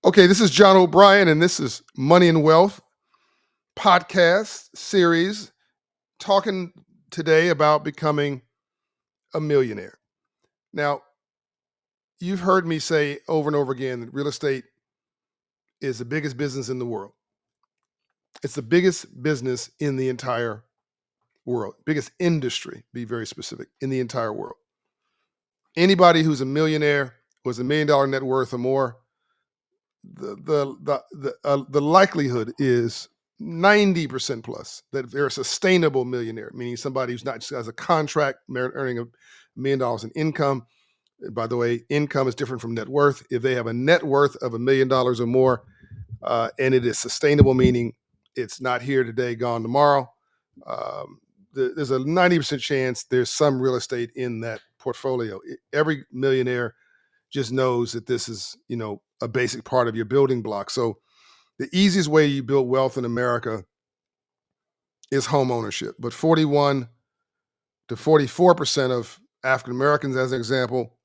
Okay, this is John O'Brien, and this is Money and Wealth podcast series talking today about becoming a millionaire. Now, you've heard me say over and over again that real estate is the biggest business in the world. It's the biggest business in the entire world, biggest industry, be very specific, in the entire world. Anybody who's a millionaire, who has $1 million net worth or more, the likelihood is 90% plus that they're a sustainable millionaire, meaning somebody who's not just has a contract earning $1 million in income. And by the way, income is different from net worth. If they have a net worth of $1 million or more, and it is sustainable, meaning it's not here today, gone tomorrow, there's a 90% chance there's some real estate in that portfolio. Every millionaire just knows that this is, a basic part of your building block. So the easiest way you build wealth in America is home ownership. But 41 to 44% of African Americans, as an example,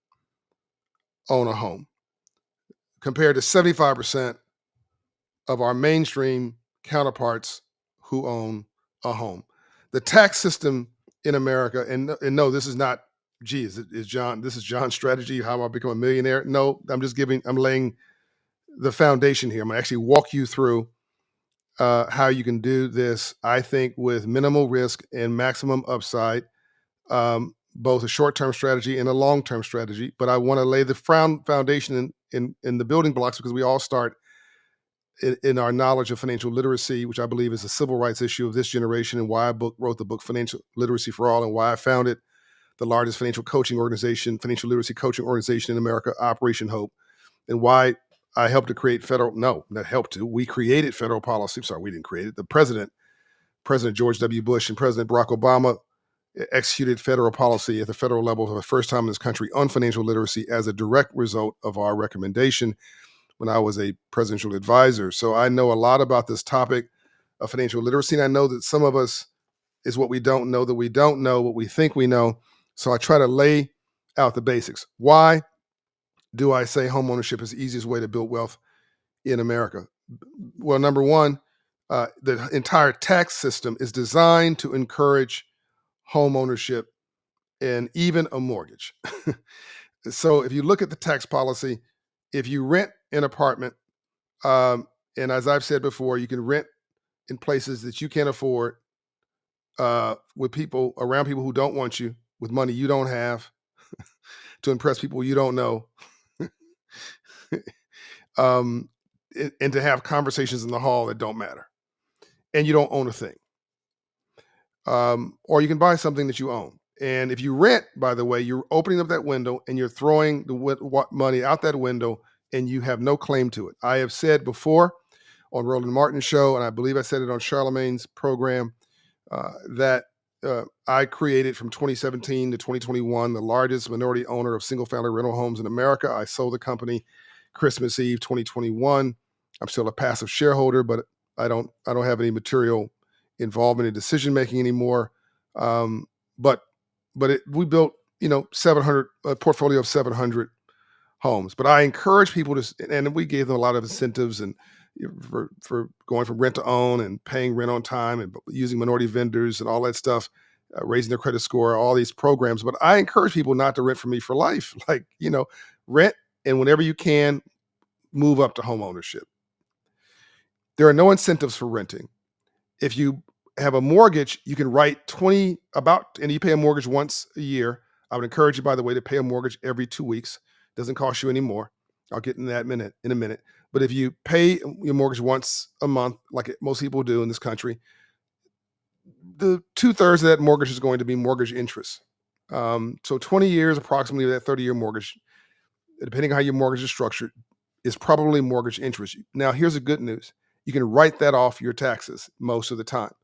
own a home, compared to 75% of our mainstream counterparts who own a home. The tax system in America, and no, this is not, geez, is John, this is John's strategy, how I become a millionaire. No, I'm laying the foundation here. I'm gonna actually walk you through how you can do this, I think, with minimal risk and maximum upside, both a short-term strategy and a long-term strategy. But I want to lay the foundation in the building blocks, because we all start in our knowledge of financial literacy, which I believe is a civil rights issue of this generation, and why I wrote the book Financial Literacy for All, and why I founded the largest financial literacy coaching organization in America, Operation Hope, and why I helped to create we created federal policy. I'm sorry, we didn't create it. President George W. Bush and President Barack Obama executed federal policy at the federal level for the first time in this country on financial literacy as a direct result of our recommendation when I was a presidential advisor. So I know a lot about this topic of financial literacy, and I know that some of us is what we don't know, that we don't know what we think we know. So I try to lay out the basics. Why do I say home ownership is the easiest way to build wealth in America? Well, number one, the entire tax system is designed to encourage home ownership and even a mortgage. So if you look at the tax policy, if you rent an apartment, and as I've said before, you can rent in places that you can't afford, with people around people who don't want you, with money you don't have, to impress people you don't know, um, and to have conversations in the hall that don't matter, and you don't own a thing. Or you can buy something that you own. And if you rent, by the way, you're opening up that window and you're throwing the money out that window, and you have no claim to it. I have said before on Roland Martin's show, and I believe I said it on Charlemagne's program, that I created from 2017 to 2021 the largest minority owner of single-family rental homes in America. I sold the company Christmas Eve 2021. I'm still a passive shareholder, but I don't have any material involvement in decision making anymore. Um, but we built 700 a portfolio of 700 homes. But I encourage people to, and we gave them a lot of incentives and for going from rent to own and paying rent on time and using minority vendors and all that stuff, raising their credit score, all these programs. But I encourage people not to rent from me for life. Like, rent, and whenever you can, move up to home ownership. There are no incentives for renting. If you have a mortgage, you can write and you pay a mortgage once a year. I would encourage you, by the way, to pay a mortgage every 2 weeks. Doesn't cost you any more. I'll get in that in a minute. But if you pay your mortgage once a month, like most people do in this country, the 2/3 of that mortgage is going to be mortgage interest. So 20 years, approximately, that 30-year mortgage, depending on how your mortgage is structured, is probably mortgage interest. Now, here's the good news. You can write that off your taxes most of the time.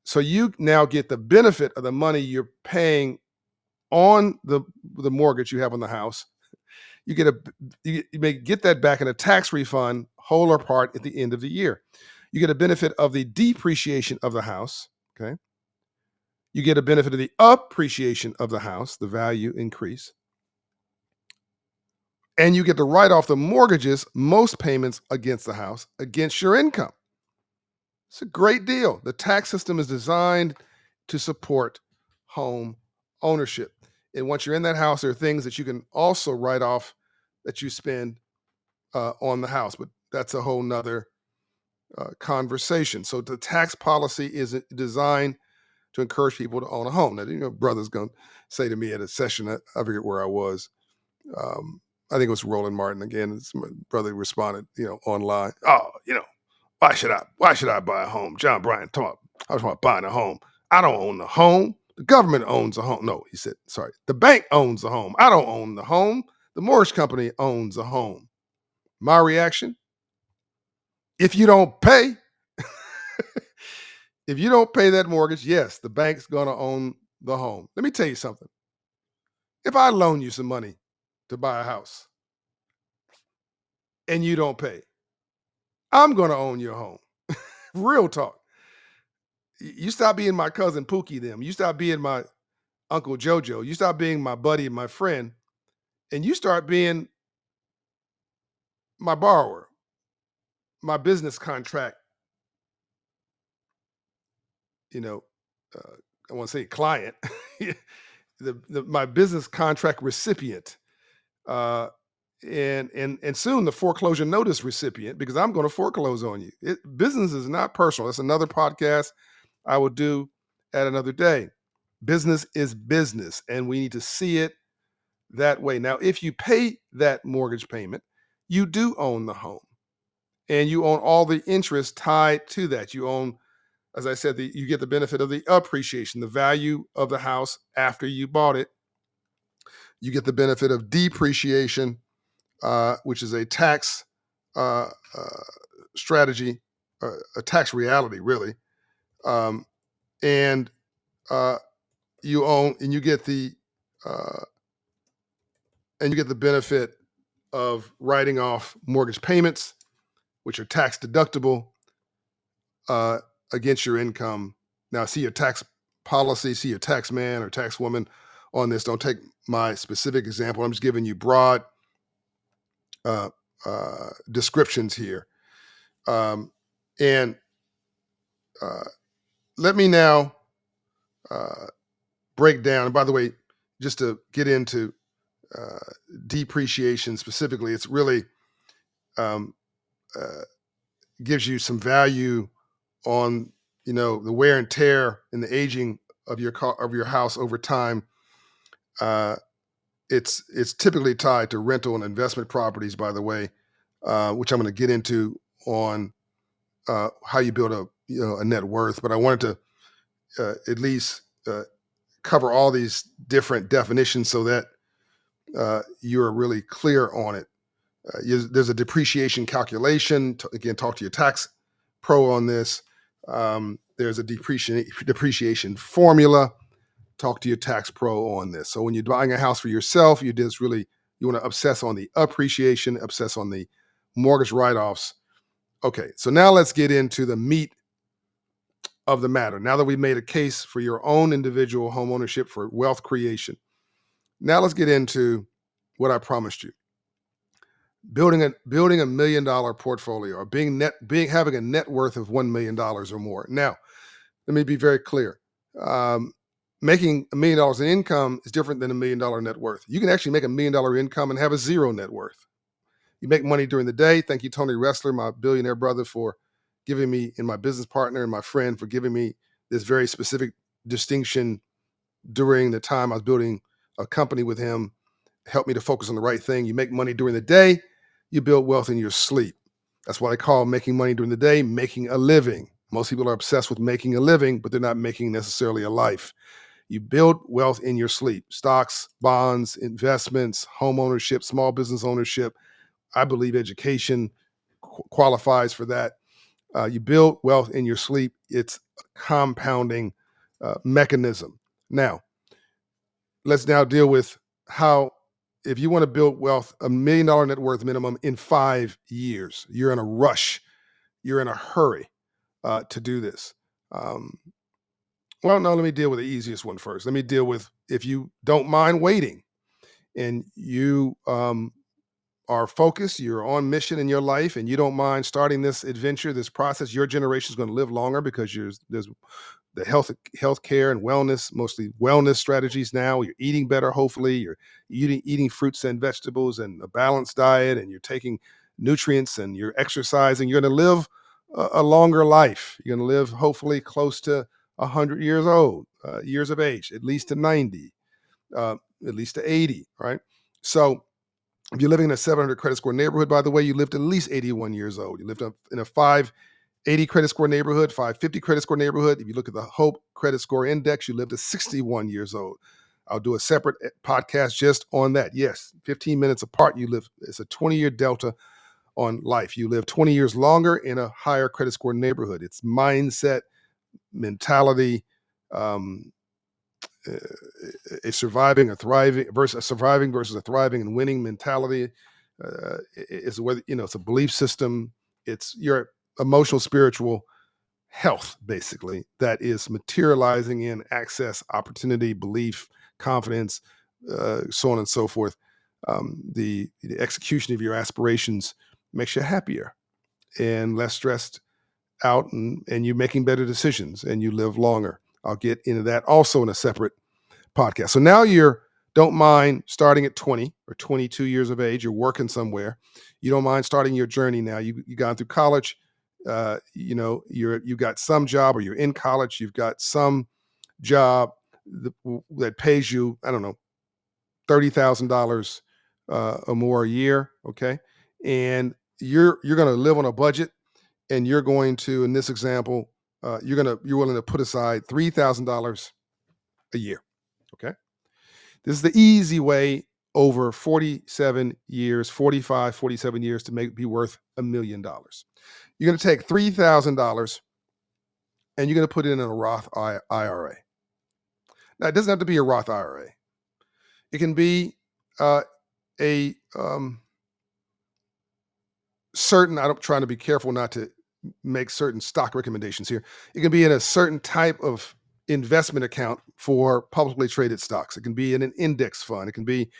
So you now get the benefit of the money you're paying on the mortgage you have on the house. You may get that back in a tax refund, whole or part, at the end of the year. You get a benefit of the depreciation of the house. Okay. You get a benefit of the appreciation of the house, the value increase. and you get to write off the mortgages, most payments against the house, against your income. It's a great deal. The tax system is designed to support home ownership. And once you're in that house, there are things that you can also write off that you spend on the house, but that's a whole nother conversation. So the tax policy is designed to encourage people to own a home. Now, brother's going to say to me at a session, I forget where I was, um, I think it was Roland Martin again. My brother responded, online. Oh, why should I buy a home? John Bryan, I was talking about buying a home. I don't own the home. The government owns a home. No, he said, sorry. The bank owns the home. I don't own the home. The mortgage company owns a home. My reaction: if you don't pay, if you don't pay that mortgage, yes, the bank's gonna own the home. Let me tell you something. If I loan you some money to buy a house and you don't pay, I'm gonna own your home. Real talk. You stop being my cousin Pookie them. You stop being my Uncle Jojo. You stop being my buddy and my friend, and you start being my borrower, my business contract, you know, uh, I want to say client, my business contract recipient, uh, and soon the foreclosure notice recipient, because I'm going to foreclose on you. Business is not personal. That's another podcast I will do at another day. Business is business, and we need to see it that way. Now, if you pay that mortgage payment, you do own the home, and you own all the interest tied to that. You own, as I said, you get the benefit of the appreciation, the value of the house after you bought it. You get the benefit of depreciation, which is a tax uh, uh, strategy, a tax reality, really. Um, and uh, you own, and uh, you get the benefit of writing off mortgage payments, which are tax deductible uh, against your income. Now, see your tax policy, see your tax man or tax woman on this. Don't take my specific example. I'm just giving you broad uh, descriptions here. Um, and uh, let me now uh, break down. And by the way, just to get into uh, depreciation specifically, it's really um, uh, gives you some value on the wear and tear and the aging of your car of your house over time. Uh, it's typically tied to rental and investment properties, by the way, which I'm going to get into on how you build a net worth. But I wanted to at least cover all these different definitions so that you're really clear on it. There's a depreciation calculation. Again, talk to your tax pro on this. There's a depreciation formula. Talk to your tax pro on this. So when you're buying a house for yourself, you want to obsess on the appreciation, obsess on the mortgage write-offs. Okay, so now let's get into the meat of the matter. Now that we've made a case for your own individual home ownership for wealth creation, now let's get into what I promised you. Building $1 million portfolio, or having a net worth of $1 million or more. Now, let me be very clear. Um, Making $1 million in income is different than $1 million net worth. You can actually make $1 million income and have a zero net worth. You make money during the day. Thank you, Tony Ressler, my billionaire brother, for giving me, and my business partner and my friend, for giving me this very specific distinction during the time I was building a company with him. Helped me to focus on the right thing. You make money during the day, you build wealth in your sleep. That's what I call making money during the day, making a living. Most people are obsessed with making a living, but they're not making necessarily a life. You build wealth in your sleep. Stocks, bonds, investments, home ownership, small business ownership. I believe education qualifies for that. You build wealth in your sleep. It's a compounding mechanism. Now, let's now deal with how, if you want to build wealth, $1 million net worth minimum in 5 years, you're in a rush, you're in a hurry to do this. Um, well, no, let me deal with the easiest one first. Let me deal with, if you don't mind waiting and you are focused, you're on mission in your life, and you don't mind starting this adventure, this process, your generation is going to live longer because there's the health care and wellness, mostly wellness strategies now. You're eating better, hopefully. You're eating fruits and vegetables and a balanced diet, and you're taking nutrients and you're exercising. You're going to live a longer life. You're going to live hopefully close to 100 years old, years of age, at least to 90, uh, at least to 80, right? So if you're living in a 700 credit score neighborhood, by the way, you lived at least 81 years old. You lived in a 580 credit score neighborhood, 550 credit score neighborhood. If you look at the Hope Credit Score Index, you lived to 61 years old. I'll do a separate podcast just on that. Yes, 15 minutes apart, you live. It's a 20-year delta on life. You live 20 years longer in a higher credit score neighborhood. It's mindset, mentality, um, uh, a surviving, a thriving versus a surviving versus a thriving and winning mentality. Is whether it's a belief system. It's your emotional, spiritual health, basically, that is materializing in access, opportunity, belief, confidence, so on and so forth. The execution of your aspirations makes you happier and less stressed out, and you're making better decisions and you live longer. I'll get into that also in a separate podcast. So now you're don't mind starting at 20 or 22 years of age. You're working somewhere. You don't mind starting your journey now. You gone through college. You got some job, or you're in college. You've got some job that pays you, I don't know, $30,000 or more a year. Okay, and you're going to live on a budget, and you're going to, in this example, you're willing to put aside $3,000 a year. Okay. This is the easy way over 47 years, 45, 47 years to be worth $1 million. You're going to take $3,000 and you're going to put it in a Roth IRA. Now, it doesn't have to be a Roth IRA. It can be a certain, I'm trying to be careful not to make certain stock recommendations here. It can be in a certain type of investment account for publicly traded stocks. It can be in an index fund. It can be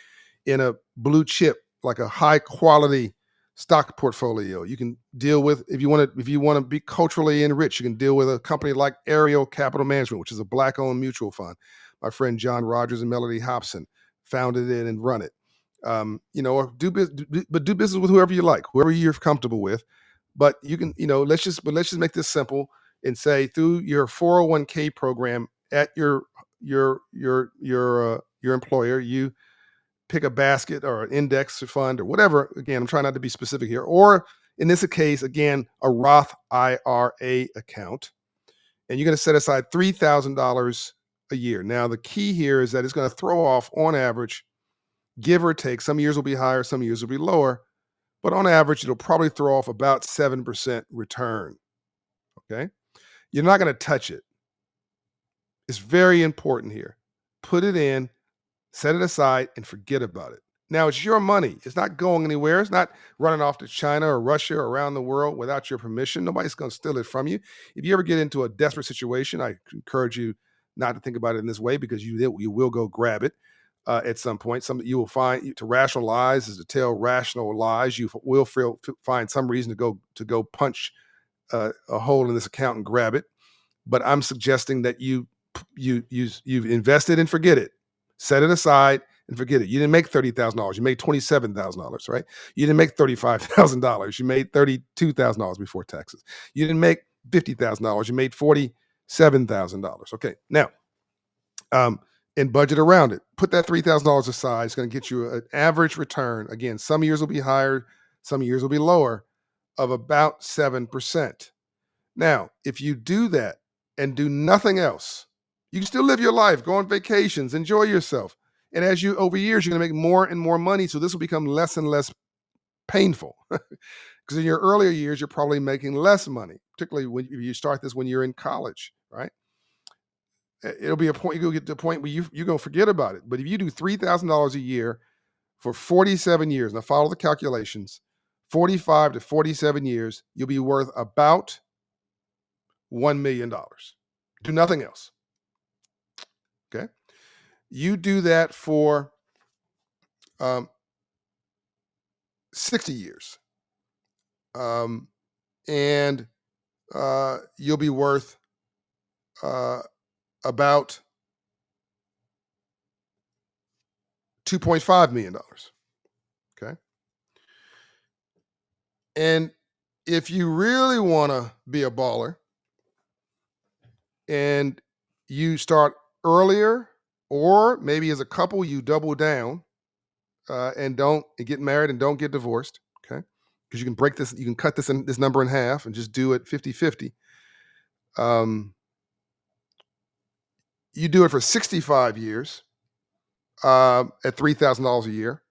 in a blue chip, like a high quality stock portfolio. You can deal with, if you want to be culturally enriched, you can deal with a company like Ariel Capital Management, which is a black owned mutual fund. My friend John Rogers and Melody Hobson founded it and run it. Or do business with whoever you like, whoever you're comfortable with. But you can, let's just make this simple and say through your 401k program at your employer, you pick a basket or an index fund or whatever. Again, I'm trying not to be specific here. Or in this case, again, a Roth IRA account. And you're going to set aside $3,000 a year. Now, the key here is that it's going to throw off, on average, give or take. Some years will be higher, some years will be lower. But on average, it'll probably throw off about 7% return. Okay. You're not going to touch it. It's very important here. Put it in, set it aside, and forget about it. Now it's your money. It's not going anywhere. It's not running off to China or Russia or around the world without your permission. Nobody's going to steal it from you. If you ever get into a desperate situation, I encourage you not to think about it in this way, because you will go grab it at some point. Some you will find to rationalize is to tell rational lies. You will find some reason to go punch a hole in this account and grab it. But I'm suggesting that you've invested and forget it. Set it aside and forget it. You didn't make $30,000. You made $27,000, right? You didn't make $35,000. You made $32,000 before taxes. You didn't make $50,000. You made $47,000. Okay. Now, um, and budget around it. Put that $3,000 aside. It's going to get you an average return. Again, some years will be higher, some years will be lower, of about 7%. Now, if you do that and do nothing else, you can still live your life, go on vacations, enjoy yourself. And as you over years, you're going to make more and more money. So this will become less and less painful. Because in your earlier years, you're probably making less money, particularly when you start this when you're in college, right? It'll be a point, you'll get to a point where you're going to forget about it. But if you do $3,000 a year for 47 years, now follow the calculations, 45 to 47 years, you'll be worth about $1 million. Do nothing else. Okay. You do that for um, 60 years. Um, and you'll be worth uh, about $2.5 million. Okay. And if you really want to be a baller and you start earlier, or maybe as a couple, you double down and don't and get married and don't get divorced. Okay. Because you can break this, you can cut this number in half and just do it 50-50. Um, you do it for 65 years at $3,000 a year,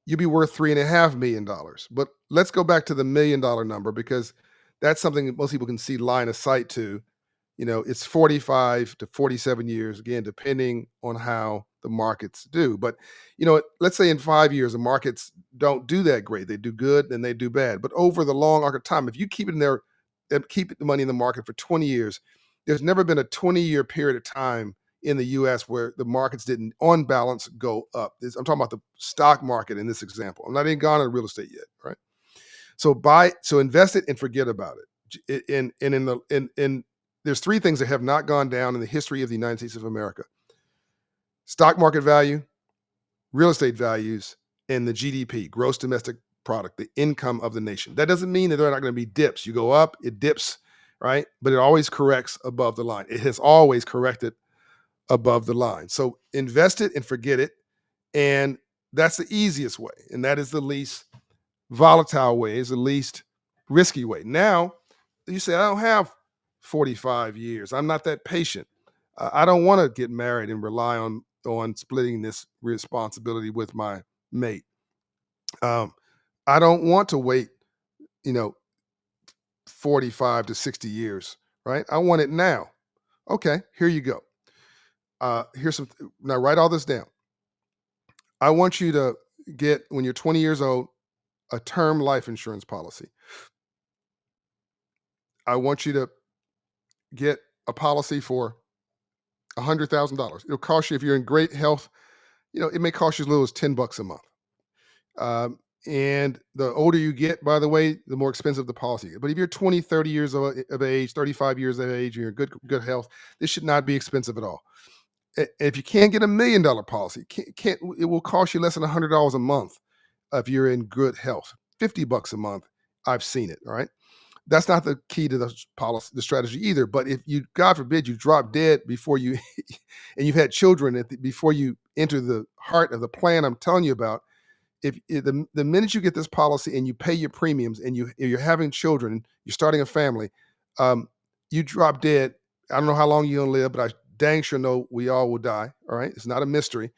you'll be worth $3.5 million. But let's go back to the $1 million number because that's something that most people can see line of sight to. It's 45 to 47 years, again, depending on how the markets do. But, let's say in 5 years, the markets don't do that great. They do good, then they do bad. But over the long arc of time, if you keep it in there, keep the money in the market for 20 years, there's never been a 20-year period of time in the US where the markets didn't, on balance, go up. I'm talking about the stock market in this example. I'm not even gone on real estate yet, right? So invest it and forget about it. In there's three things that have not gone down in the history of the United States of America: stock market value, real estate values, and the GDP, gross domestic product, the income of the nation. That doesn't mean that there are not going to be dips. You go up, it dips, right? But it always corrects above the line. It has always corrected above the line. So invest it and forget it. And that's the easiest way. And that is the least volatile way, is the least risky way. Now, you say, I don't have 45 years. I'm not that patient. I don't want to get married and rely on splitting this responsibility with my mate. Um, I don't want to wait, you know, 45 to 60 years, right? I want it now. Okay, here you go. Here's some, now write all this down. I want you to get, when you're 20 years old, a term life insurance policy. I want you to get a policy for $100,000. It'll cost you, if you're in great health, it may cost you as little as $10 a month. And the older you get, by the way, the more expensive the policy. But if you're 20, 30 years of age, 35 years of age, and you're in good health, this should not be expensive at all. If you can't get $1 million policy, it will cost you less than $100 a month if you're in good health. $50 a month, I've seen it. All right. That's not the key to the policy, the strategy either. But if you, God forbid, you drop dead before you, and you've had children before you enter the heart of the plan I'm telling you about, if the minute you get this policy and you pay your premiums and you're having children, you're starting a family, um, you drop dead. I don't know how long you're gonna live, but I dang sure know we all will die. All right, it's not a mystery.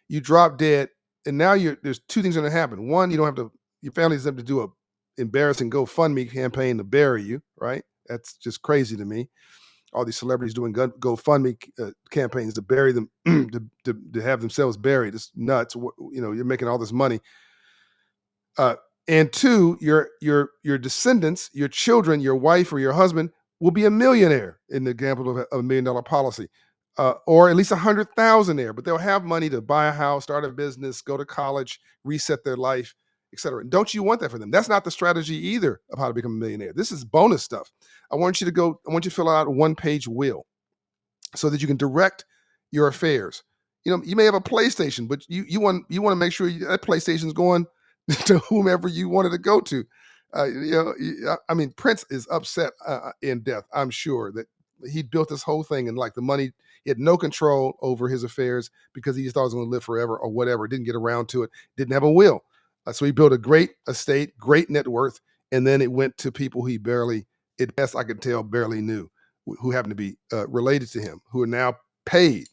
You drop dead, and now there's two things going to happen. One, you don't have to, your family doesn't have to do a embarrassing GoFundMe campaign to bury you. Right? That's just crazy to me. All these celebrities doing GoFundMe campaigns to bury them, to have themselves buried. It's nuts. You're making all this money. Uh, and two, your descendants, your children, your wife or your husband will be a millionaire in the example of a $1 million policy, or at least 100,000 there. But they'll have money to buy a house, start a business, go to college, reset their life, etc. Don't you want that for them? That's not the strategy either of how to become a millionaire. This is bonus stuff. I want you to fill out a one-page will so that you can direct your affairs. You may have a PlayStation, but you want to make sure that PlayStation is going to whomever you wanted to go to. I mean, Prince is upset in death. I'm sure that he built this whole thing and like the money, he had no control over his affairs because he just thought he was going to live forever or whatever. Didn't get around to it. Didn't have a will. So he built a great estate, great net worth, and then it went to people he barely, at best I could tell, barely knew, who happen to be related to him, who are now paid,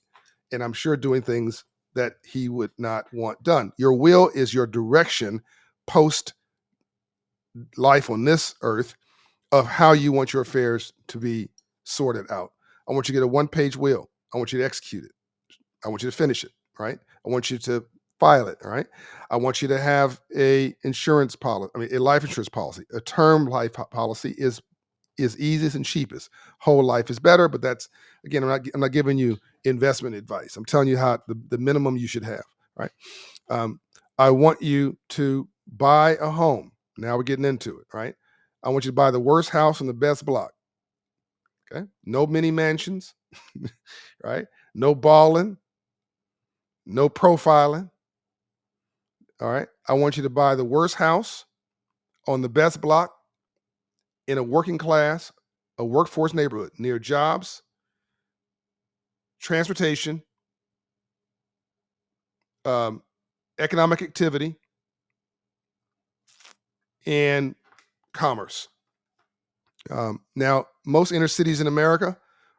and I'm sure doing things that he would not want done. Your will is your direction post life on this earth of how you want your affairs to be sorted out. I want you to get a one-page will. I want you to execute it. I want you to finish it, right? I want you to file it, all right? I want you to have a insurance policy, a life insurance policy. A term life policy is easiest and cheapest. Whole life is better, but that's, again, I'm not giving you investment advice. I'm telling you how the minimum you should have, right? I want you to Buy a home. Now we're getting into it, right? I want you to buy the worst house on the best block. Okay. No mini mansions, right? No balling, no profiling. All right. I want you to buy the worst house on the best block in a working class, a workforce neighborhood near jobs, transportation, um, economic activity, and commerce. Now, most inner cities in America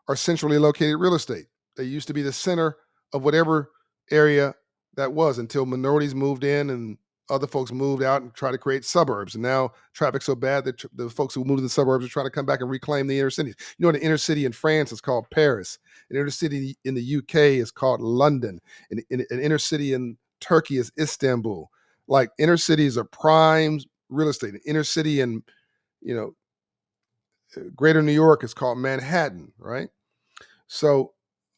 are centrally located real estate. They used to be the center of whatever area that was until minorities moved in and other folks moved out and tried to create suburbs. And now traffic's so bad that the folks who moved to the suburbs are trying to come back and reclaim the inner cities. You know, the inner city in France is called Paris. An inner city in the UK is called London. An inner city in Turkey is Istanbul. Like inner cities are prime real estate. An inner city in, you know, greater New York is called Manhattan, right? So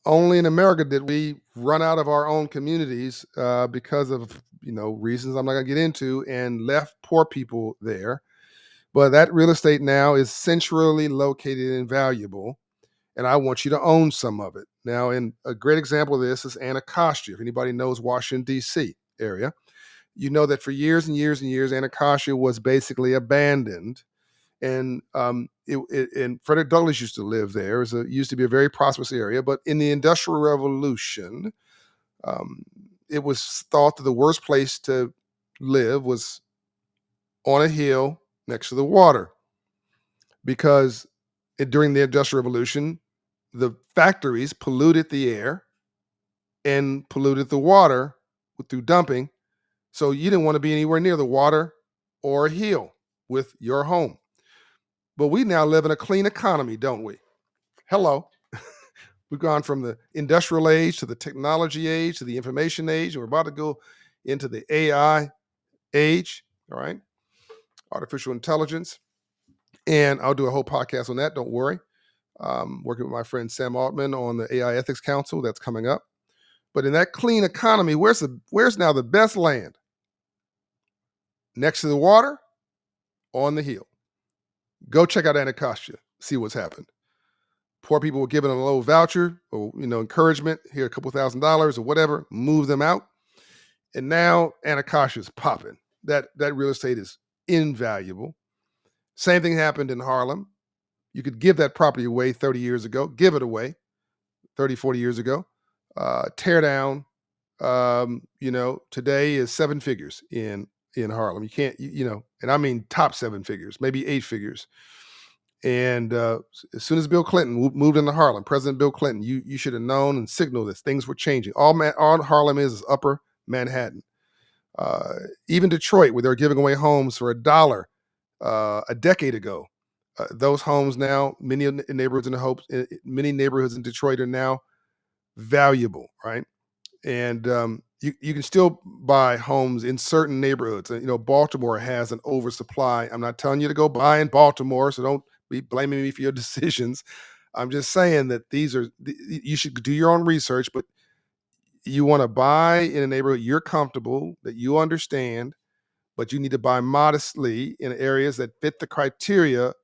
only in America did we run out of our own communities because of reasons I'm not going to get into, and left poor people there. But that real estate now is centrally located and valuable, and I want you to own some of it. Now, in a great example of this is Anacostia. If anybody knows Washington D.C. area, you know that for years and years and years, Anacostia was basically abandoned, and and Frederick Douglass used to live there. Used to be a very prosperous area, but in the Industrial Revolution, um, it was thought that the worst place to live was on a hill next to the water, because during the Industrial Revolution, the factories polluted the air and polluted the water through dumping. So you didn't want to be anywhere near the water or a hill with your home. But we now live in a clean economy, don't we? Hello. We've gone from the industrial age to the technology age to the information age, and we're about to go into the AI age, all right? Artificial intelligence. And I'll do a whole podcast on that, don't worry. Working with my friend Sam Altman on the AI Ethics Council that's coming up. But in that clean economy, where's now the best land? Next to the water, on the hill. Go check out Anacostia, see what's happened. Poor people were given a low voucher or encouragement, here a couple $1,000s or whatever, move them out. And now Anacostia is popping. That real estate is invaluable. Same thing happened in Harlem. You could give that property away 30 years ago, give it away 30, 40 years ago. Tear down, today is seven figures in Harlem. You can't, and I mean top seven figures, maybe eight figures. And as soon as Bill Clinton moved into Harlem, President Bill Clinton, you should have known and signaled that things were changing. All Harlem is Upper Manhattan. Even Detroit, where they're giving away homes for $1 a decade ago. Those homes now, many neighborhoods in Detroit are now valuable, right? And you can still buy homes in certain neighborhoods. Baltimore has an oversupply. I'm not telling you to go buy in Baltimore, so don't be blaming me for your decisions. I'm just saying that you should do your own research, but you want to buy in a neighborhood you're comfortable, that you understand, but you need to buy modestly in areas that fit the criteria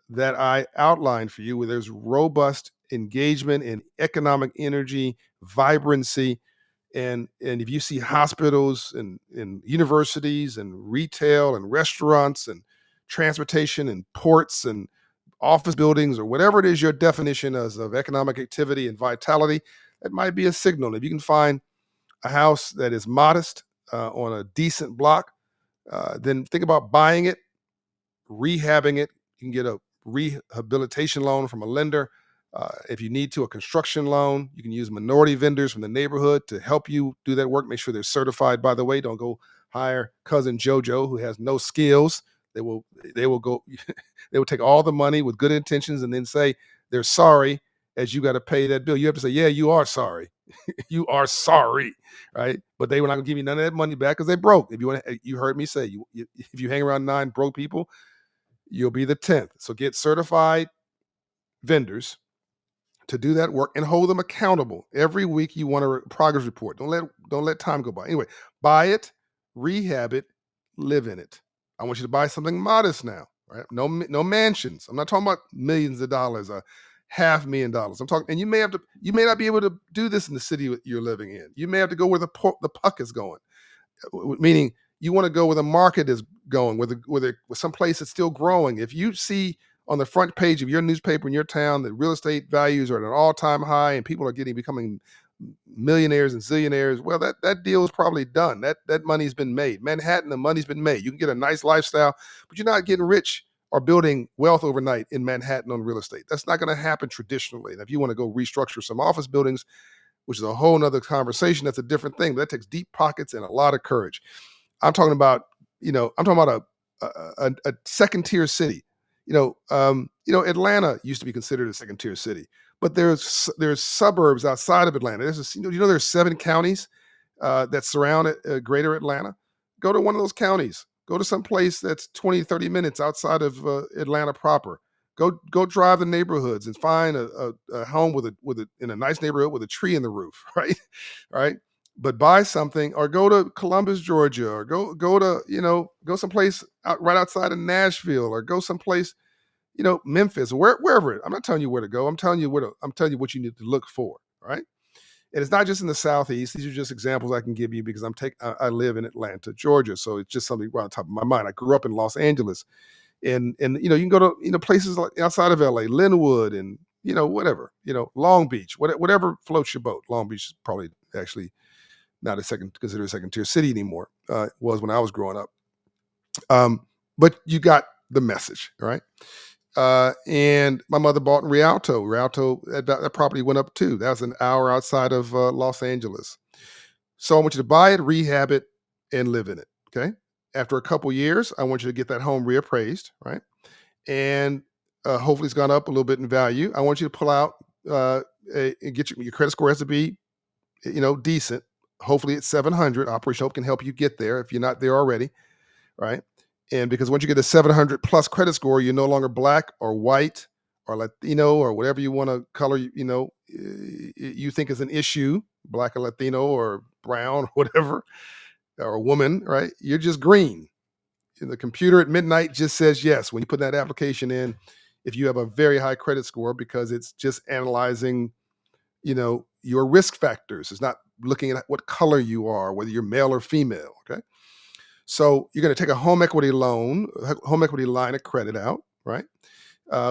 that I outlined for you, where there's robust engagement and economic energy, vibrancy. And if you see hospitals and universities and retail and restaurants and transportation and ports and office buildings, or whatever it is your definition of economic activity and vitality, that might be a signal. If you can find a house that is modest on a decent block, then think about buying it, rehabbing it. You can get a rehabilitation loan from a lender. If you need to, a construction loan. You can use minority vendors from the neighborhood to help you do that work. Make sure they're certified, by the way. Don't go hire cousin JoJo who has no skills. They will go they will take all the money with good intentions and then say they're sorry as you got to pay that bill. You have to say, yeah, you are sorry. You are sorry, right? But they were not gonna give you none of that money back because they broke. If you want, you heard me say, if you hang around 9 broke people, you'll be the 10th. So get certified vendors to do that work and hold them accountable. Every week you want a progress report. Don't let time go by. Anyway, buy it, rehab it, live in it. I want you to buy something modest now, right? No mansions. I'm not talking about millions of dollars, $500,000. I'm talking, and you may not be able to do this in the city you're living in. You may have to go where the puck is going, meaning you want to go where the market is going, with some place that's still growing. If you see on the front page of your newspaper in your town that real estate values are at an all-time high and people are becoming millionaires and zillionaires, well, that deal is probably done. That money's been made. Manhattan, the money's been made. You can get a nice lifestyle, but you're not getting rich or building wealth overnight in Manhattan on real estate. That's not going to happen traditionally. And if you want to go restructure some office buildings, which is a whole nother conversation, that's a different thing. But that takes deep pockets and a lot of courage. I'm talking about, I'm talking about a second tier city. Atlanta used to be considered a second tier city, but there's suburbs outside of Atlanta. There's 7 counties that surround Greater Atlanta. Go to one of those counties. Go to some place that's 20, 30 minutes outside of Atlanta proper. Go drive the neighborhoods and find a home in a nice neighborhood with a tree in the roof, right? Right. But buy something, or go to Columbus, Georgia, or go to go someplace right outside of Nashville, or go someplace Memphis, wherever. I'm not telling you where to go. I'm telling you what you need to look for, right? And it's not just in the Southeast. These are just examples I can give you because I live in Atlanta, Georgia, so it's just something right on top of my mind. I grew up in Los Angeles, and you can go to places like outside of LA, Linwood, and whatever, Long Beach, whatever floats your boat. Long Beach is probably actually not considered a second tier city anymore. It was when I was growing up. But you got the message, right? And my mother bought in Rialto. That property went up too. That was an hour outside of Los Angeles. So I want you to buy it, rehab it, and live in it. Okay. After a couple years, I want you to get that home reappraised, right? And hopefully it's gone up a little bit in value. I want you to pull out and get your credit score has to be decent. Hopefully it's 700. Operation Hope can help you get there if you're not there already, right? And because once you get a 700 plus credit score, you're no longer black or white or Latino or whatever you want to color, you think is an issue, black or Latino or brown or whatever, or a woman, right? You're just green. And the computer at midnight just says yes when you put that application in, if you have a very high credit score, because it's just analyzing, your risk factors. It's not looking at what color you are, whether you're male or female. Okay. So you're going to take a home equity line of credit out, right?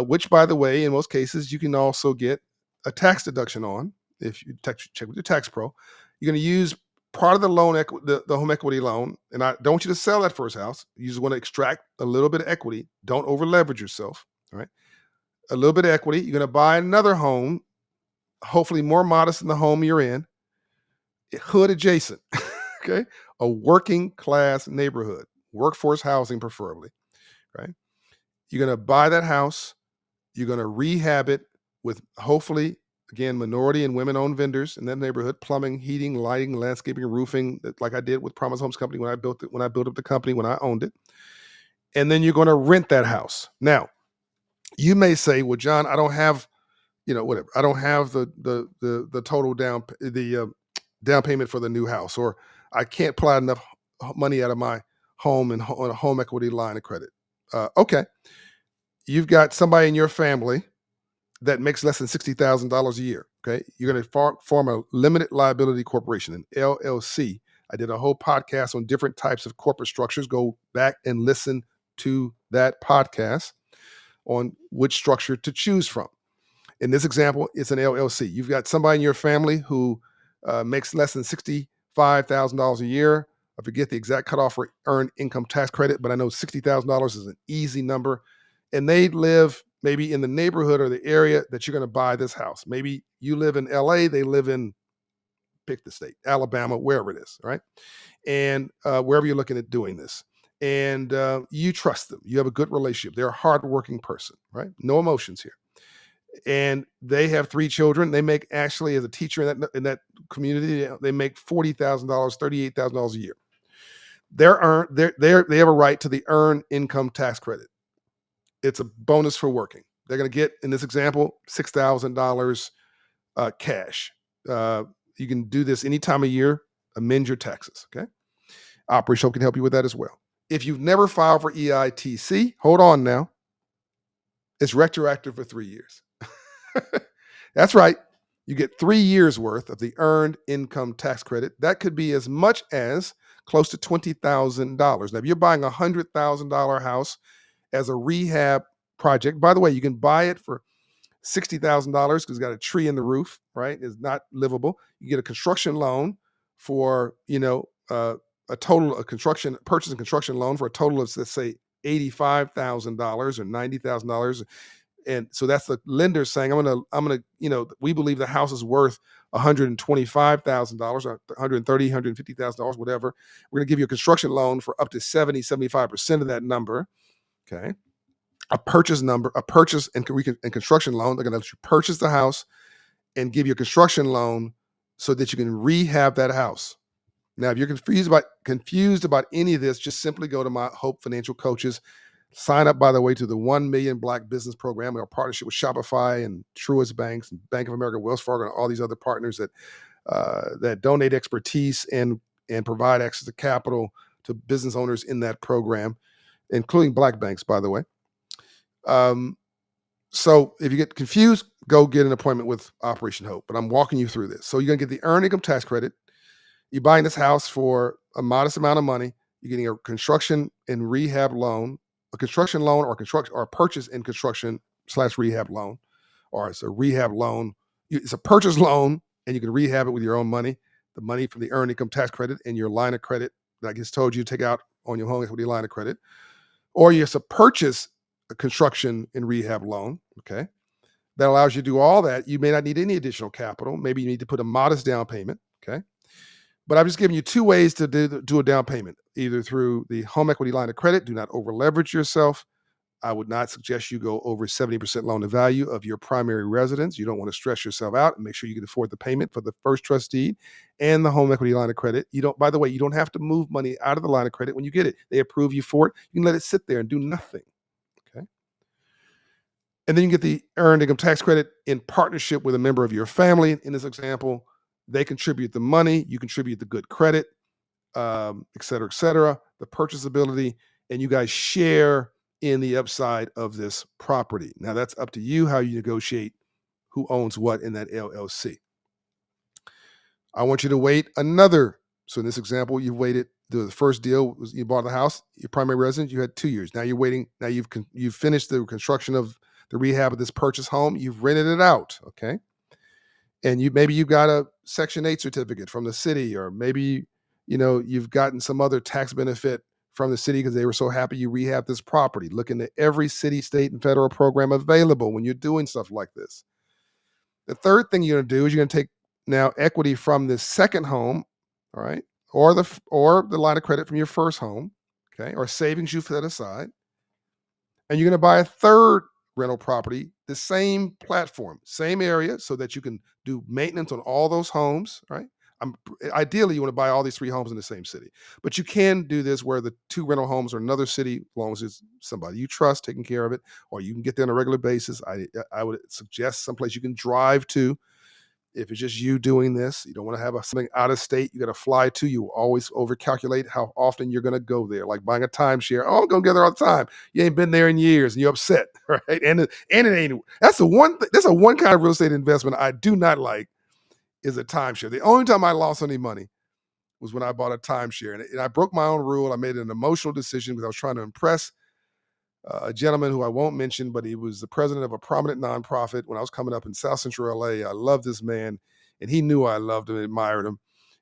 Which, by the way, in most cases, you can also get a tax deduction on if you check with your tax pro. You're going to use part of the the home equity loan, and I don't want you to sell that first house. You just want to extract a little bit of equity. Don't over leverage yourself, right? A little bit of equity. You're going to buy another home, hopefully more modest than the home you're in, hood adjacent. Okay, a working class neighborhood, workforce housing preferably, right? You're going to buy that house, you're going to rehab it with, hopefully, again, minority and women owned vendors in that neighborhood, plumbing, heating, lighting, landscaping, roofing, like I did with Promise Homes Company when I built up the company, when I owned it. And then you're going to rent that house. Now, you may say, well, John, I don't have, whatever. I don't have the total down payment for the new house, or I can't pull out enough money out of my home and on a home equity line of credit. Okay, you've got somebody in your family that makes less than $60,000 a year. Okay, you're going to form a limited liability corporation, an LLC. I did a whole podcast on different types of corporate structures. Go back and listen to that podcast on which structure to choose from. In this example, it's an LLC. You've got somebody in your family who makes less than $65,000 a year. I forget the exact cutoff for earned income tax credit, but I know $60,000 is an easy number. And they live maybe in the neighborhood or the area that you're going to buy this house. Maybe you live in LA, they live in, pick the state, Alabama, wherever it is, right? And wherever you're looking at doing this. And you trust them. You have a good relationship. They're a hardworking person, right? No emotions here, and they have 3 children. They make, actually, as a teacher in that community, they make $40,000, $38,000 a year. They have a right to the earned income tax credit. It's a bonus for working. They're going to get, in this example, $6,000 cash. You can do this any time of year. Amend your taxes. Okay, Operation Hope can help you with that as well. If you've never filed for EITC, hold on now, it's retroactive for 3 years. That's right. You get 3 years worth of the earned income tax credit. That could be as much as close to $20,000. Now, if you're buying a $100,000 house as a rehab project, by the way, you can buy it for $60,000 because it's got a tree in the roof, right? It's not livable. You get a construction loan for, a total of construction, purchase and construction loan for a total of, let's say, $85,000 or $90,000. And so that's the lender saying, we believe the house is worth $125,000 or $130,000, $150,000, whatever. We're going to give you a construction loan for up to 75% of that number. Okay. A purchase and construction loan. They're going to let you purchase the house and give you a construction loan so that you can rehab that house. Now, if you're confused about any of this, just simply go to my Hope Financial Coaches. Sign up, by the way, to the 1 Million Black Business Program. We have a partnership with Shopify and Truist Banks and Bank of America, Wells Fargo, and all these other partners that donate expertise and provide access to capital to business owners in that program, including Black banks, by the way. So if you get confused, go get an appointment with Operation Hope. But I'm walking you through this. So you're going to get the earned income tax credit. You're buying this house for a modest amount of money. You're getting a construction and rehab loan, a construction loan or a purchase and construction / rehab loan, or it's a rehab loan. It's a purchase loan, and you can rehab it with your own money, the money from the earned income tax credit and your line of credit that I just told you to take out on your home equity line of credit. Or it's a purchase, a construction and rehab loan, okay? That allows you to do all that. You may not need any additional capital. Maybe you need to put a modest down payment, okay? But I've just given you two ways to do a down payment, either through the home equity line of credit. Do not over leverage yourself. I would not suggest you go over 70% loan to value of your primary residence. You don't want to stress yourself out, and make sure you can afford the payment for the first trust deed and the home equity line of credit. By the way, you don't have to move money out of the line of credit when you get it. They approve you for it. You can let it sit there and do nothing. Okay. And then you get the earned income tax credit in partnership with a member of your family. In this example, they contribute the money, you contribute the good credit, et cetera, the purchasability, and you guys share in the upside of this property. Now, that's up to you how you negotiate who owns what in that LLC. I want you to wait another. So in this example, you waited. The first deal was you bought the house, your primary residence. You had 2 years. Now you're waiting. Now you've finished the construction of the rehab of this purchase home. You've rented it out. Okay. And you've got a Section 8 certificate from the city, or maybe you've gotten some other tax benefit from the city because they were so happy you rehab this property. Look into every city, state, and federal program available when you're doing stuff like this. The third thing you're going to do is you're going to take now equity from this second home, all right, or the line of credit from your first home, okay, or savings you've set aside, and you're going to buy a third rental property, the same platform, same area, so that you can do maintenance on all those homes, right? Ideally, you want to buy all these 3 homes in the same city, but you can do this where the 2 rental homes are another city, as long as it's somebody you trust taking care of it, or you can get there on a regular basis. I would suggest someplace you can drive to. If it's just you doing this, you don't want to have something out of state you got to fly to. You always overcalculate how often you're going to go there, like buying a timeshare. Oh, I'm going to go there all the time. You ain't been there in years, and you're upset, right? And it ain't. That's the one. That's a one kind of real estate investment I do not like, is a timeshare. The only time I lost any money was when I bought a timeshare, and I broke my own rule. I made an emotional decision because I was trying to impress a gentleman who I won't mention, but he was the president of a prominent nonprofit when I was coming up in South Central LA. I loved this man, and he knew I loved him and admired him.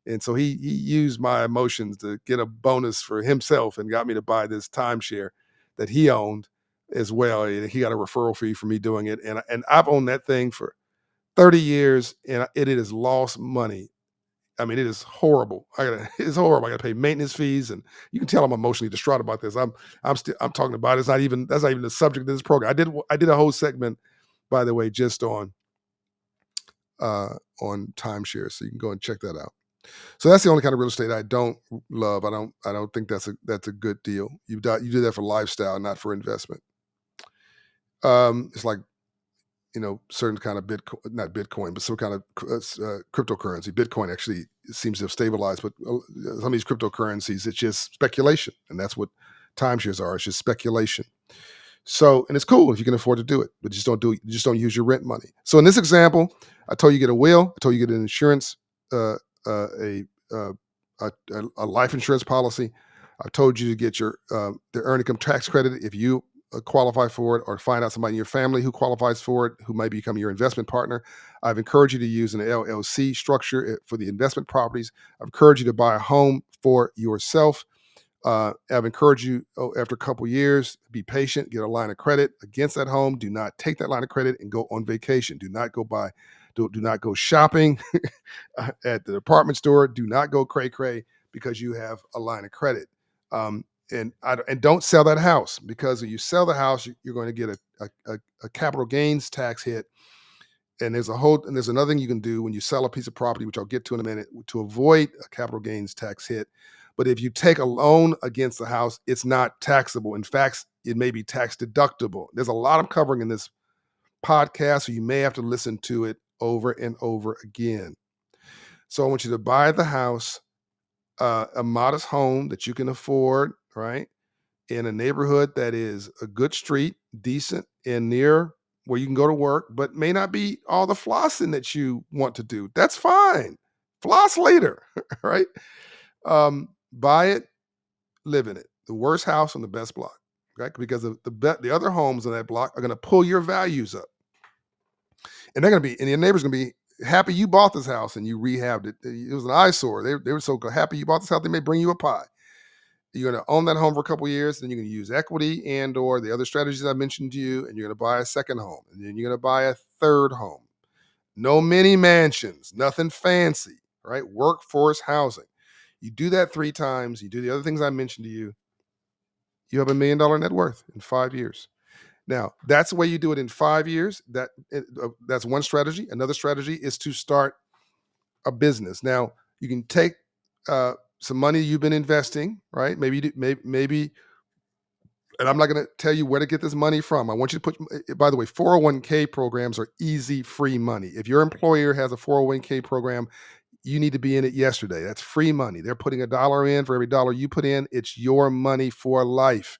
And so he used my emotions to get a bonus for himself and got me to buy this timeshare that he owned as well. And he got a referral fee for me doing it. And I've owned that thing for 30 years, and it has lost money. I mean, it is horrible. It's horrible. I got to pay maintenance fees, and you can tell I'm emotionally distraught about this. I'm talking about it. That's not even the subject of this program. I did a whole segment, by the way, just on timeshare, so you can go and check that out. So that's the only kind of real estate I don't love. I don't think that's a good deal. You do that for lifestyle, not for investment. It's like certain kind of Bitcoin, not Bitcoin, but some kind of cryptocurrency. Bitcoin actually seems to have stabilized, but some of these cryptocurrencies, it's just speculation, and that's what timeshares are. It's just speculation. So, and it's cool if you can afford to do it, but just don't do it. Just don't use your rent money. So in this example, I told you get a will. I told you get an insurance, uh, uh, a, uh, a life insurance policy. I told you to get your the earned income tax credit if you qualify for it, or find out somebody in your family who qualifies for it, who might become your investment partner. I've encouraged you to use an LLC structure for the investment properties. I've encouraged you to buy a home for yourself. I've encouraged you, after a couple years, be patient, get a line of credit against that home. Do not take that line of credit and go on vacation. Do not go buy, do not go shopping at the department store. Do not go cray cray because you have a line of credit. And don't sell that house, because if you sell the house, you're going to get a capital gains tax hit. And there's another thing you can do when you sell a piece of property, which I'll get to in a minute, to avoid a capital gains tax hit. But if you take a loan against the house, it's not taxable. In fact, it may be tax deductible. There's a lot of covering in this podcast, so you may have to listen to it over and over again. So I want you to buy the house, a modest home that you can afford, right? In a neighborhood that is a good street, decent, and near where you can go to work, but may not be all the flossing that you want to do. That's fine. Floss later, right? Buy it, live in it. The worst house on the best block, right? Because the other homes on that block are going to pull your values up, and they're going to be, and your neighbors going to be happy you bought this house and you rehabbed it. It was an eyesore. They were so happy you bought this house. They may bring you a pie. You're going to own that home for a couple of years, then you're going to use equity and or the other strategies I mentioned to you, and you're going to buy a second home, and then you're going to buy a third home. No mini mansions, nothing fancy, right? Workforce housing. You do that 3 times, you do the other things I mentioned to you, you have $1 million net worth in 5 years. Now, that's the way you do it in 5 years. That's one strategy. Another strategy is to start a business. Now, you can take some money you've been investing, right? Maybe, and I'm not going to tell you where to get this money from. I want you to put, by the way, 401k programs are easy, free money. If your employer has a 401k program, you need to be in it yesterday. That's free money. They're putting $1 in for every dollar you put in. It's your money for life.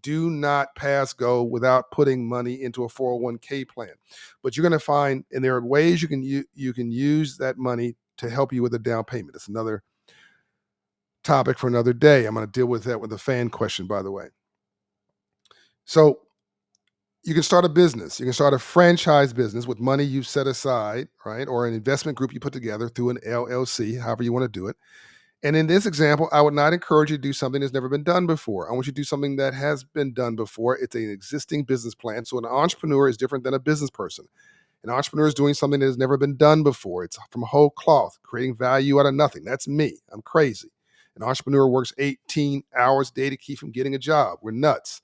Do not pass go without putting money into a 401k plan. But you're going to find, and there are ways you can use that money to help you with a down payment. It's another topic for another day. I'm going to deal with that with a fan question, by the way. So you can start a business. You can start a franchise business with money you've set aside, right? Or an investment group you put together through an LLC, however you want to do it. And in this example, I would not encourage you to do something that's never been done before. I want you to do something that has been done before. It's an existing business plan. So an entrepreneur is different than a business person. An entrepreneur is doing something that has never been done before. It's from whole cloth, creating value out of nothing. That's me. I'm crazy. An entrepreneur works 18 hours a day to keep from getting a job. We're nuts.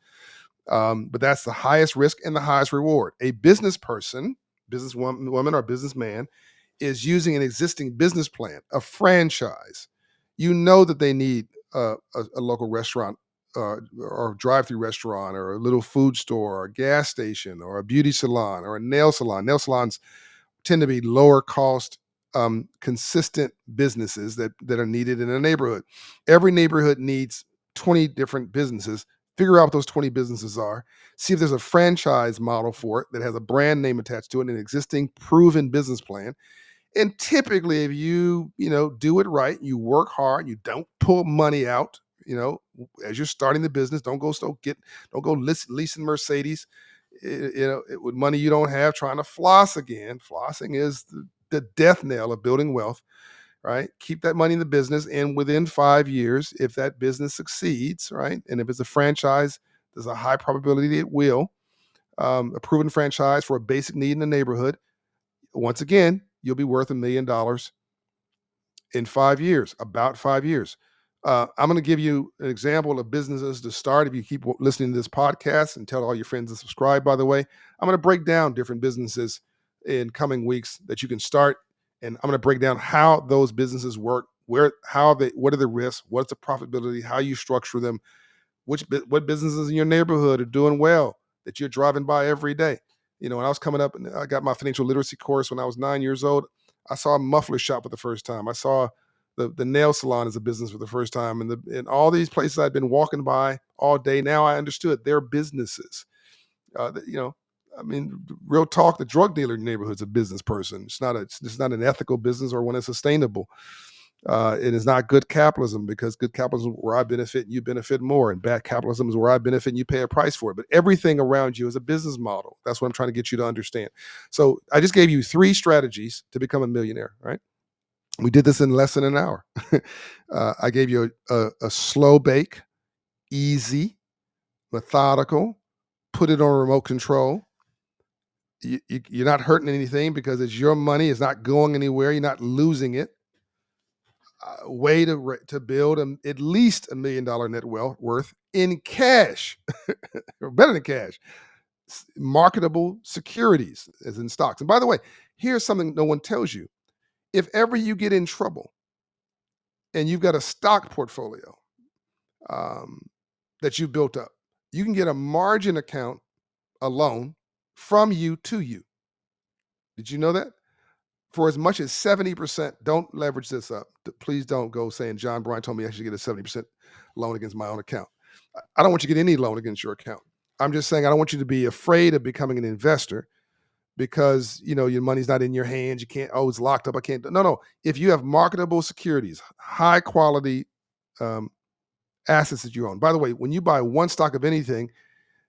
But that's the highest risk and the highest reward. A business person, businesswoman or businessman, is using an existing business plan, a franchise. You know that they need a local restaurant, or a drive-through restaurant, or a little food store, or a gas station, or a beauty salon, or a nail salon. Nail salons tend to be lower cost, consistent businesses that are needed in a neighborhood. Every neighborhood needs 20 different businesses. Figure out what those 20 businesses are. See if there's a franchise model for it that has a brand name attached to it, an existing proven business plan. And typically, if you do it right, you work hard, you don't pull money out, as you're starting the business, don't go leasing Mercedes, with money you don't have, trying to floss again. Flossing is the death knell of building wealth, right? Keep that money in the business, and within 5 years, if that business succeeds, right, and if it's a franchise, there's a high probability it will. A proven franchise for a basic need in the neighborhood. Once again, you'll be worth $1 million in 5 years, about 5 years. I'm going to give you an example of businesses to start. If you keep listening to this podcast, and tell all your friends to subscribe, by the way, I'm going to break down different businesses in coming weeks that you can start. And I'm going to break down how those businesses work, what are the risks, what's the profitability, how you structure them, what businesses in your neighborhood are doing well that you're driving by every day. When I was coming up and I got my financial literacy course when I was 9 years old, I saw a muffler shop for the first time. I saw the nail salon is a business for the first time, and all these places I've been walking by all day. Now I understood they're businesses. You know, I mean, real talk. The drug dealer in the neighborhood's a business person. It's not an ethical business or one that's sustainable. It is not good capitalism, because good capitalism is where I benefit and you benefit more, and bad capitalism is where I benefit and you pay a price for it. But everything around you is a business model. That's what I'm trying to get you to understand. So I just gave you 3 strategies to become a millionaire. Right? We did this in less than an hour. I gave you a slow bake, easy, methodical. Put it on remote control. You're not hurting anything because it's your money. It's not going anywhere. You're not losing it. Way to build at least $1 million net wealth worth in cash, or better than cash. Marketable securities, as in stocks. And by the way, here's something no one tells you: if ever you get in trouble and you've got a stock portfolio um, that you built up, you can get a margin account, a loan from you to you. Did you know that? For as much as 70%, don't leverage this up. Please don't go saying John Bryant told me I should get a 70% loan against my own account. I don't want you to get any loan against your account. I'm just saying I don't want you to be afraid of becoming an investor because your money's not in your hands. You can't, oh, it's locked up. I can't. No, no. If you have marketable securities, high quality um, assets that you own. By the way, when you buy one stock of anything,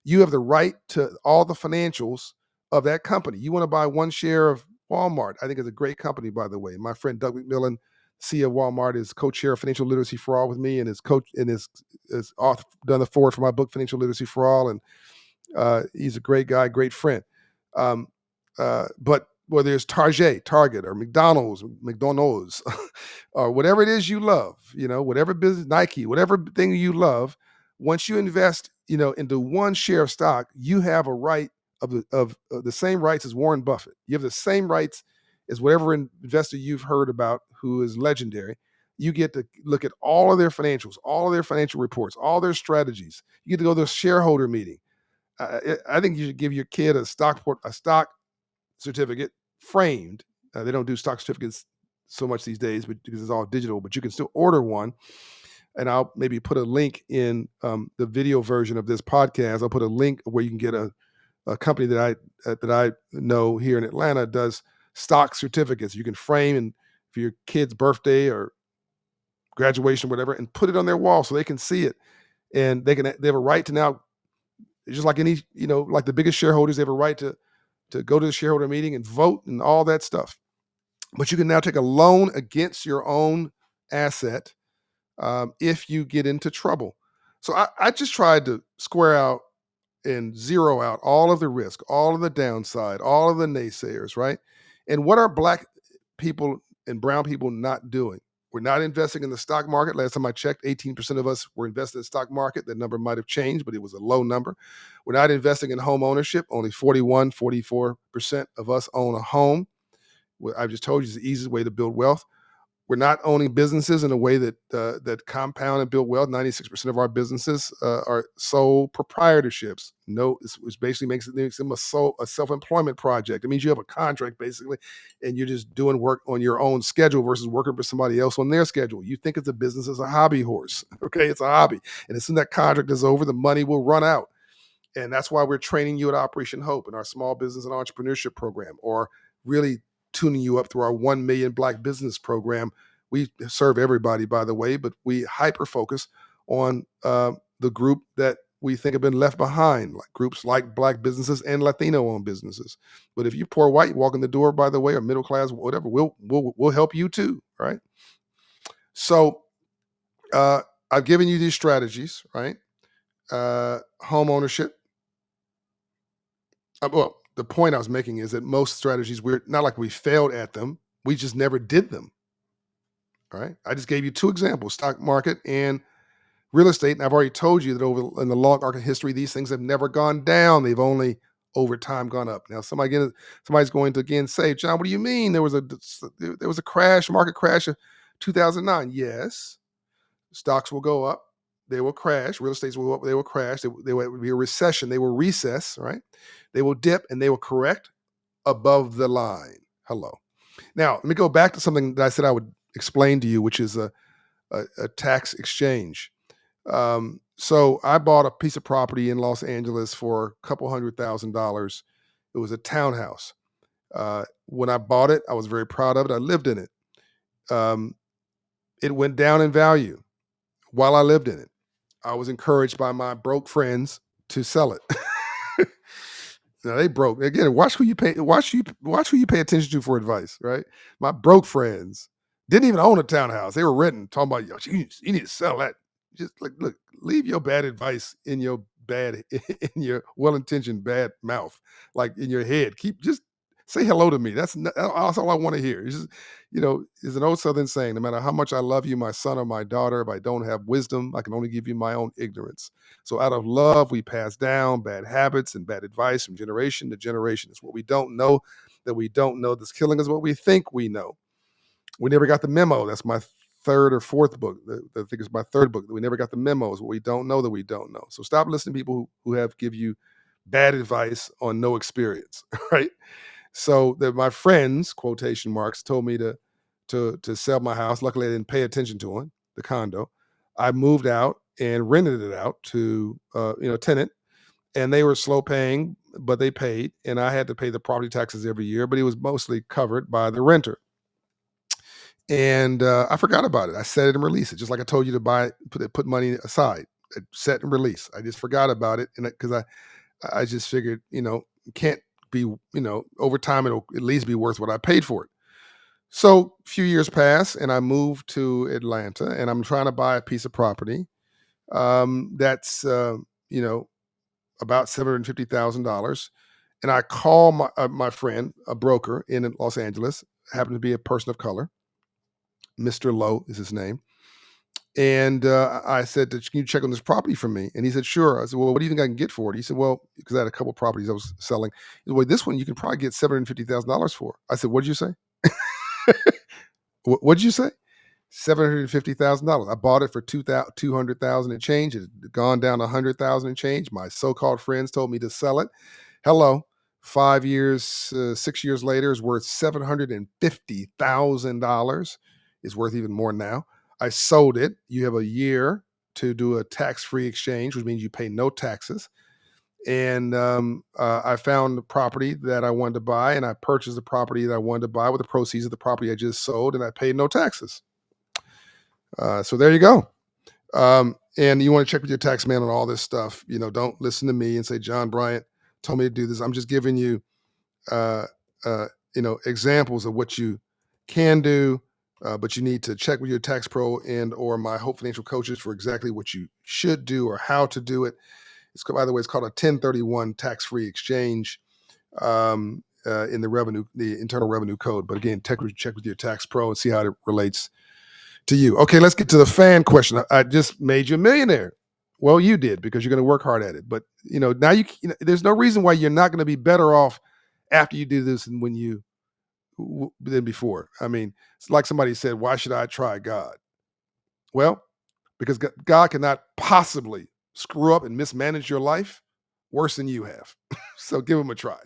you have the right to all the financials of that company. You want to buy one share of Walmart. I think it's a great company, by the way. My friend Doug McMillan, CEO of Walmart, is co-chair of Financial Literacy for All with me, and is coach and is author, done the forward for my book Financial Literacy for All. And he's a great guy, great friend. Um, but whether it's Target, or McDonald's, or whatever it is you love, whatever business, Nike, whatever thing you love, once you invest, into one share of stock, you have a right of the same rights as Warren Buffett. You have the same rights as whatever investor you've heard about who is legendary. You get to look at all of their financials, all of their financial reports, all their strategies. You get to go to a shareholder meeting. I think you should give your kid a stock certificate framed. They don't do stock certificates so much these days, but because it's all digital. But you can still order one, and I'll maybe put a link in the video version of this podcast. I'll put a link where you can get a company that I know here in Atlanta does stock certificates. You can frame and for your kid's birthday or graduation, or whatever, and put it on their wall so they can see it, and they have a right to now, just like any, like the biggest shareholders, they have a right to go to the shareholder meeting and vote and all that stuff. But you can now take a loan against your own asset if you get into trouble. So I just tried to square out and zero out all of the risk, all of the downside, all of the naysayers, right? And what are black people and brown people not doing? We're not investing in the stock market. Last time I checked, 18% of us were invested in the stock market. That number might have changed, but it was a low number. We're not investing in home ownership. Only 41, 44% of us own a home. I've just told you it's the easiest way to build wealth. We're not owning businesses in a way that compound and build wealth. 96% of our businesses are sole proprietorships. No, which basically makes them a self-employment project. It means you have a contract basically, and you're just doing work on your own schedule versus working for somebody else on their schedule. You think it's a business as a hobby horse. Okay, it's a hobby, and as soon as that contract is over, the money will run out. And that's why we're training you at Operation Hope in our small business and entrepreneurship program, or really tuning you up through our 1 million Black business program. We serve everybody, by the way, but we hyper focus on the group that we think have been left behind, like groups like Black businesses and Latino-owned businesses. But if you're poor white, you walk in the door, by the way, or middle class, whatever, we'll help you too, right? So I've given you these strategies, right? Home ownership. Well, the point I was making is that most strategies, we're not like we failed at them. We just never did them. All right. I just gave you 2 examples: stock market and real estate. And I've already told you that over in the long arc of history, these things have never gone down. They've only over time gone up. Now, somebody's going to again say, John, what do you mean? There was a crash, market crash of 2009. Yes, stocks will go up. They will crash. Real estates will go up. They will crash. There will be a recession. They will recess, right? They will dip and they will correct above the line. Hello. Now, let me go back to something that I said I would explain to you, which is a tax exchange. So I bought a piece of property in Los Angeles for a couple $100,000. It was a townhouse. When I bought it, I was very proud of it. I lived in it. Um, it went down in value while I lived in it. I was encouraged by my broke friends to sell it. Now they broke. Again, watch who you pay. Watch who you pay attention to for advice. Right, my broke friends didn't even own a townhouse. They were renting. Talking about, yo, you need to sell that. Just like, look, leave your bad advice in your bad in your well intentioned bad mouth, like in your head. Keep just say hello to me. That's all I want to hear. It's just, is an old Southern saying: no matter how much I love you, my son or my daughter, if I don't have wisdom, I can only give you my own ignorance. So out of love, we pass down bad habits and bad advice from generation to generation. It's what we don't know that we don't know that's killing us, what we think we know. We never got the memo. That's my third or fourth book. I think it's my third book. We never got the memo. Is what we don't know that we don't know. So stop listening to people who have give you bad advice on no experience, right? So that my friends, quotation marks, told me to sell my house. Luckily, I didn't pay attention to it, the condo. I moved out and rented it out to tenant, and they were slow paying, but they paid, and I had to pay the property taxes every year, but it was mostly covered by the renter. And I forgot about it. I set it and release it, just like I told you to put money aside, set and release. I just forgot about it, and because I just figured, it can't be, over time it'll at least be worth what I paid for it. So a few years pass, and I moved to Atlanta, and I'm trying to buy a piece of property that's about $750,000. And I call my friend, a broker in Los Angeles, happened to be a person of color. Mr. Lowe is his name. And I said, can you check on this property for me? And he said, sure. I said, well, what do you think I can get for it? He said, well, because I had a couple properties I was selling. He said, well, this one you can probably get $750,000 for. I said, what did you say? What did you say? $750,000. I bought it for 200,000 and change. It had gone down 100,000 and change. My so-called friends told me to sell it. Hello, 5 years, 6 years later, is worth $750,000. It's worth even more now. I sold it. You have a year to do a tax-free exchange, which means you pay no taxes. And I found the property that I wanted to buy, and I purchased the property that I wanted to buy with the proceeds of the property I just sold, and I paid no taxes. So there you go. And you want to check with your tax man on all this stuff. Don't listen to me and say John Bryant told me to do this. I'm just giving you, uh, examples of what you can do, but you need to check with your tax pro and or my Hope Financial coaches for exactly what you should do or how to do it. By the way, it's called a 1031 tax-free exchange in the Internal Revenue Code. But again, check with your tax pro and see how it relates to you. Okay, let's get to the fan question. I just made you a millionaire. Well, you did because you're going to work hard at it. But now there's no reason why you're not going to be better off after you do this than than before. I mean, it's like somebody said, "Why should I try God?" Well, because God cannot possibly screw up and mismanage your life worse than you have. So give him a try.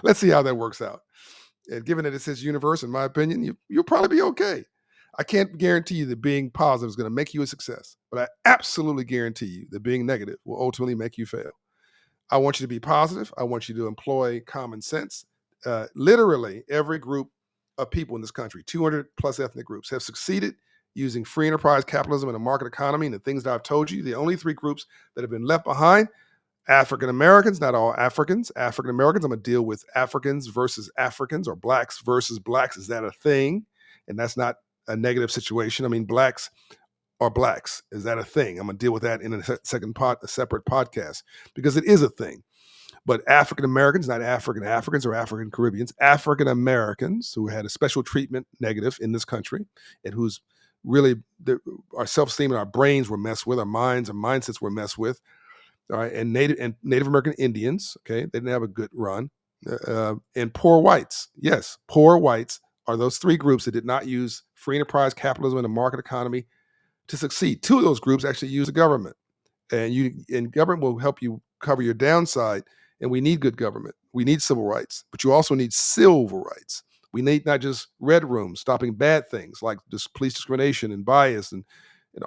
Let's see how that works out. And given that it's his universe, in my opinion, you'll probably be okay. I can't guarantee you that being positive is going to make you a success, but I absolutely guarantee you that being negative will ultimately make you fail. I want you to be positive. I want you to employ common sense. Literally, every group of people in this country, 200 plus ethnic groups, have succeeded using free enterprise capitalism and a market economy and the things that I've told you. The only three groups that have been left behind: African Americans, not all Africans. African Americans, I'm going to deal with Africans versus Africans or blacks versus blacks. Is that a thing? And that's not a negative situation. I mean, blacks are blacks. Is that a thing? I'm going to deal with that in a separate podcast because it is a thing. But African Americans, not African Africans or African Caribbeans, African Americans who had a special treatment negative in this country and whose really our self-esteem and our brains were messed with, our minds and mindsets were messed with. All right, and Native American Indians, okay, they didn't have a good run, and poor whites. Yes, poor whites are those three groups that did not use free enterprise capitalism and a market economy to succeed. Two of those groups actually use the government, and government will help you cover your downside. And we need good government. We need civil rights, but you also need civil rights. We need not just red rooms, stopping bad things like police discrimination and bias and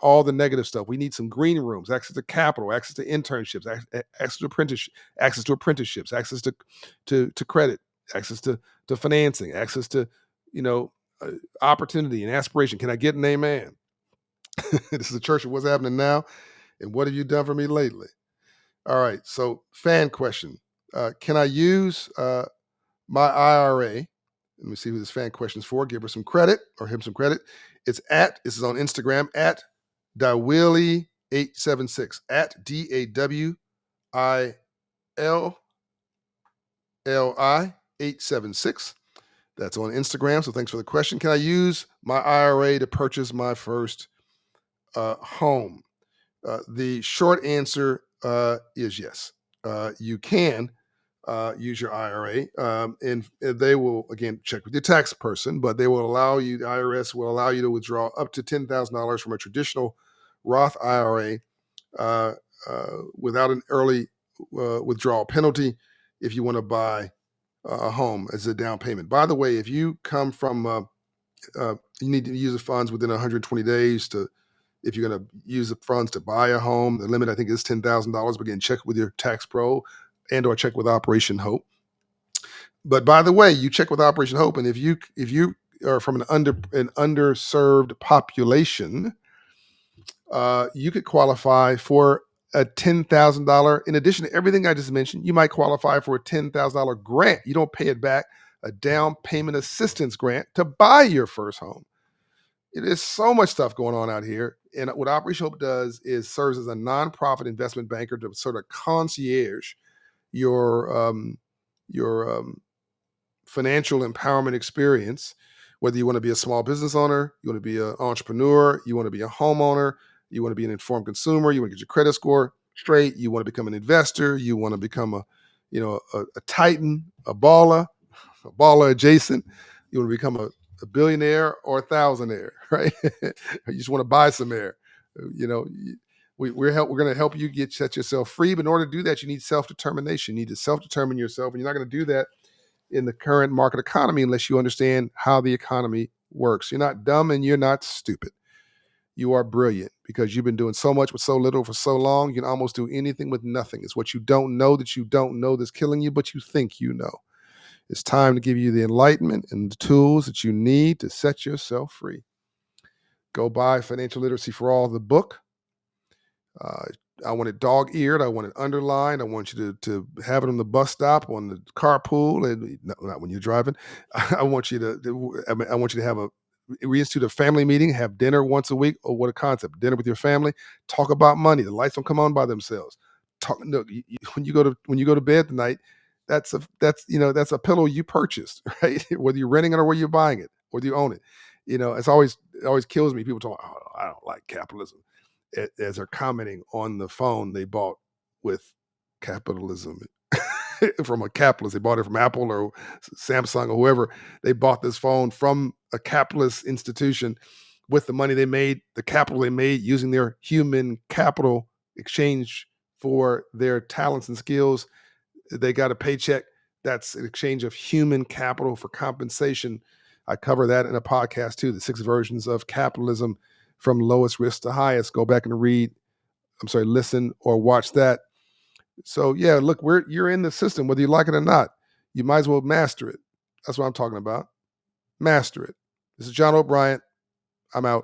all the negative stuff. We need some green rooms, access to capital, access to internships, access to apprenticeships, access to credit, access to financing, access to you know uh, opportunity and aspiration. Can I get an amen? This is a church of what's happening now, and what have you done for me lately? All right. So, fan question: can I use my IRA? Let me see who this fan question is for. Give her some credit or him some credit. This is on Instagram at Dawilly876 at DAWILLI 876. That's on Instagram. So thanks for the question. Can I use my IRA to purchase my first home? The short answer is yes. You can use your IRA, and they will again check with your tax person, but they will allow you. The IRS will allow you to withdraw up to $10,000 from a traditional Roth IRA without an early withdrawal penalty if you want to buy a home as a down payment. By the way, if you come from you need to use the funds within 120 days to if you're going to use the funds to buy a home. The limit I think is $10,000. But again, check with your tax pro and or check with Operation Hope. But by the way, you check with Operation Hope, and if you are from an underserved population, you could qualify for a $10,000. In addition to everything I just mentioned, you might qualify for a $10,000 grant. You don't pay it back, a down payment assistance grant to buy your first home. It is so much stuff going on out here. And what Operation Hope does is serves as a nonprofit investment banker to sort of concierge your your financial empowerment experience, whether you want to be a small business owner, you want to be an entrepreneur, you want to be a homeowner, you want to be an informed consumer, you want to get your credit score straight, you want to become an investor, you want to become a titan, a baller adjacent, you want to become a billionaire or a thousandaire, right? You just want to buy some air. You know, we're going to help you set yourself free. But in order to do that, you need self determination. You need to self determine yourself, and you're not going to do that in the current market economy unless you understand how the economy works. You're not dumb and you're not stupid. You are brilliant because you've been doing so much with so little for so long. You can almost do anything with nothing. It's what you don't know that you don't know that's killing you, but you think you know. It's time to give you the enlightenment and the tools that you need to set yourself free. Go buy Financial Literacy for All, the book. Uh, I want it dog-eared. I want it underlined. I want you to have it on the bus stop, on the carpool, and not when you're driving. I want you I want you to have a reinstitute a family meeting, have dinner once a week. Oh, what a concept! Dinner with your family. Talk about money. The lights don't come on by themselves. Talk. No, when you go to bed tonight, that's a pillow you purchased, right? Whether you're renting it or whether you're buying it, whether you own it. It always kills me. People talk, oh, I don't like capitalism as they're commenting on the phone they bought with capitalism from a capitalist. They bought it from Apple or Samsung or whoever. They bought this phone from a capitalist institution with the money they made, the capital they made using their human capital exchange for their talents and skills. They got a paycheck. That's an exchange of human capital for compensation. I cover that in a podcast too, the 6 versions of capitalism from lowest risk to highest. Go back and listen or watch that. So yeah, look, you're in the system, whether you like it or not. You might as well master it. That's what I'm talking about. Master it. This is John O'Brien. I'm out.